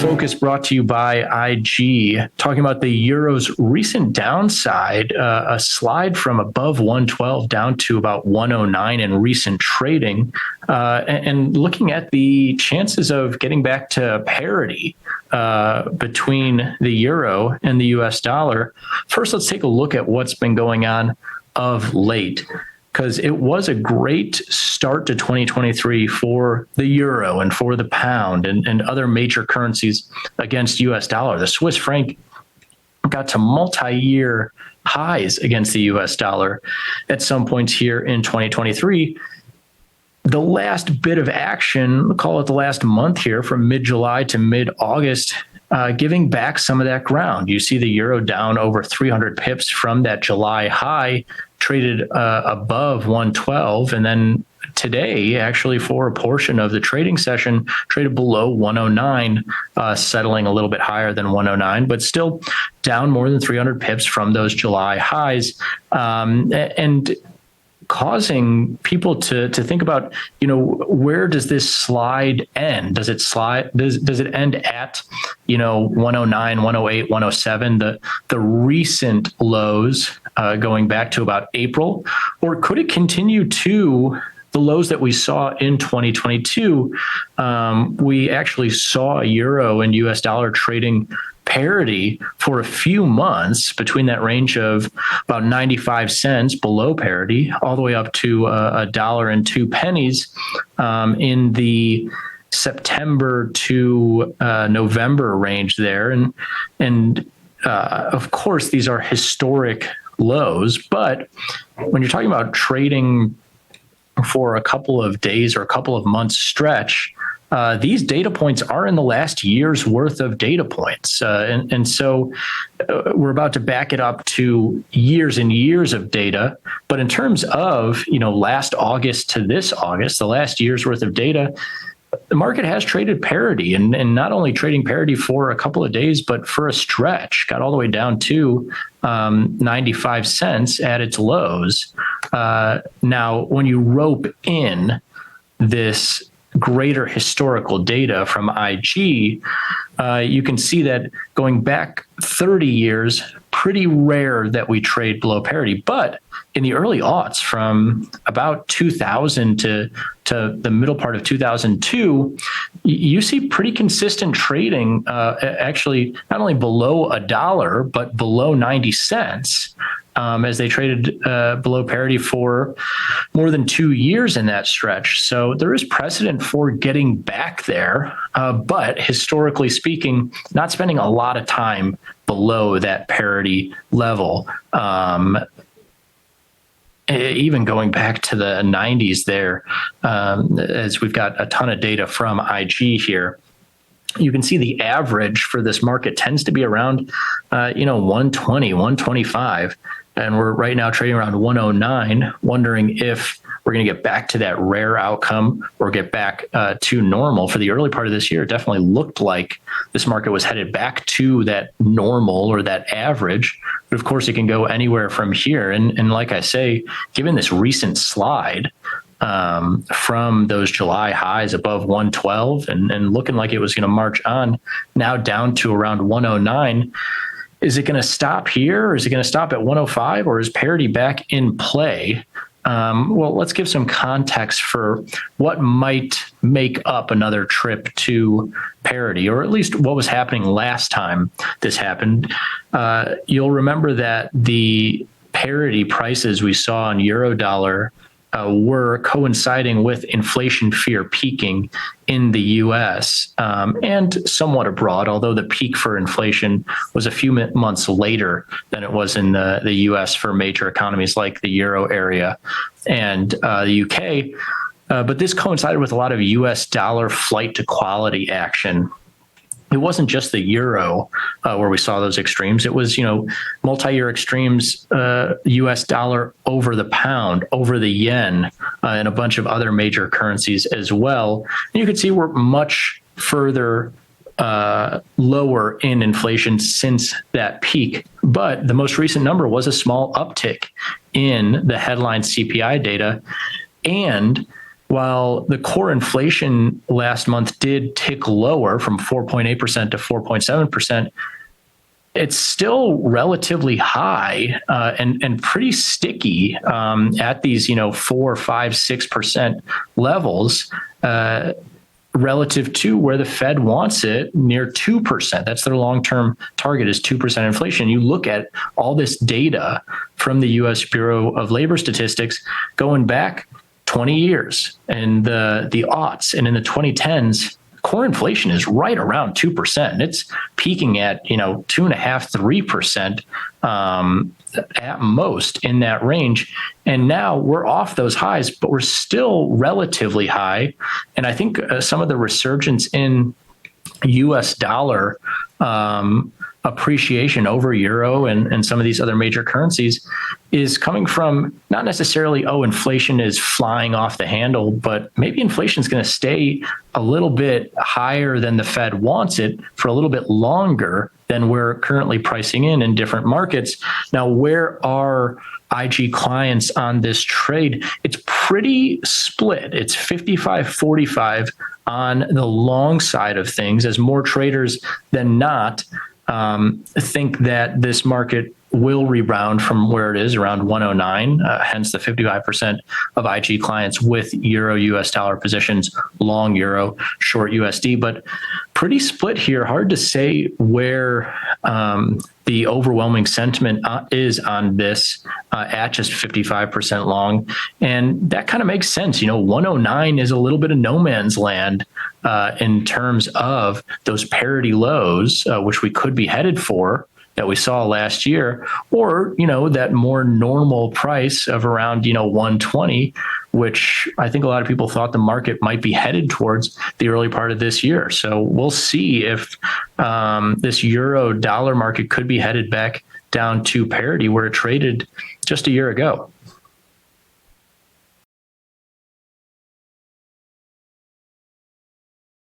Focus brought to you by IG, talking about the euro's recent downside, a slide from above 112 down to about 109 in recent trading, and looking at the chances of getting back to parity between the euro and the US dollar. First, let's take a look at what's been going on of late, because it was a great start to 2023 for the euro and for the pound and other major currencies against US dollar. The Swiss franc got to multi-year highs against the US dollar at some points here in 2023. The last bit of action, call it the last month here from mid-July to mid-August, giving back some of that ground. You see the euro down over 300 pips from that July high, traded above 112, and then today, actually for a portion of the trading session, traded below 109, settling a little bit higher than 109, but still down more than 300 pips from those July highs, and causing people to think about, where does this slide end? Does it end at, 109, 108, 107, the recent lows going back to about April, or could it continue to the lows that we saw in 2022? We actually saw euro and US dollar trading parity for a few months between that range of about 95 cents below parity all the way up to $1.02 in the September to November range there. And of course, these are historic lows, but when you're talking about trading for a couple of days or a couple of months stretch, these data points are in the last year's worth of data points. And so we're about to back it up to years and years of data. But in terms of, last August to this August, the last year's worth of data, the market has traded parity, and not only trading parity for a couple of days, but for a stretch, got all the way down to 95 cents at its lows. Now, when you rope in this greater historical data from IG, you can see that going back 30 years, pretty rare that we trade below parity. But in the early aughts, from about 2000 to the middle part of 2002, you see pretty consistent trading, actually not only below $1, but below 90 cents. As they traded below parity for more than 2 years in that stretch. So there is precedent for getting back there, but historically speaking, not spending a lot of time below that parity level. Even going back to the 90s there, as we've got a ton of data from IG here. You can see the average for this market tends to be around, 120, 125. And we're right now trading around 109, wondering if we're going to get back to that rare outcome or get back to normal. For the early part of this year, it definitely looked like this market was headed back to that normal or that average. But of course, it can go anywhere from here. And like I say, given this recent slide, from those July highs above 112 and looking like it was going to march on now down to around 109. Is it going to stop here, or is it going to stop at 105, or is parity back in play? Well, let's give some context for what might make up another trip to parity, or at least what was happening last time this happened. You'll remember that the parity prices we saw in Eurodollar were coinciding with inflation fear peaking in the U.S. And somewhat abroad, although the peak for inflation was a few months later than it was in the U.S. for major economies like the Euro area and the U.K. But this coincided with a lot of U.S. dollar flight to quality action. It wasn't just the euro where we saw those extremes. It was, multi-year extremes, U.S. dollar over the pound, over the yen, and a bunch of other major currencies as well. And you can see we're much further lower in inflation since that peak. But the most recent number was a small uptick in the headline CPI data. And while the core inflation last month did tick lower from 4.8% to 4.7%, it's still relatively high and pretty sticky at these 4, 5, 6% levels relative to where the Fed wants it, near 2%. That's their long-term target, is 2% inflation. You look at all this data from the U.S. Bureau of Labor Statistics going back 20 years and the aughts, and in the 2010s, core inflation is right around 2%. It's peaking at 2.5%, 3% at most in that range. And now we're off those highs, but we're still relatively high. And I think some of the resurgence in U.S. dollar appreciation over euro and some of these other major currencies is coming from not necessarily, inflation is flying off the handle, but maybe inflation is going to stay a little bit higher than the Fed wants it for a little bit longer than we're currently pricing in different markets. Now, where are IG clients on this trade? It's pretty split. It's 55-45 on the long side of things, as more traders than not think that this market will rebound from where it is, around 109, hence the 55% of IG clients with euro US dollar positions, long euro, short USD, but pretty split here. Hard to say where the overwhelming sentiment is on this at just 55% long. And that kind of makes sense. 109 is a little bit of no man's land in terms of those parity lows, which we could be headed for, that we saw last year, or, that more normal price of around, 120, which I think a lot of people thought the market might be headed towards the early part of this year. So we'll see if this euro dollar market could be headed back down to parity where it traded just a year ago.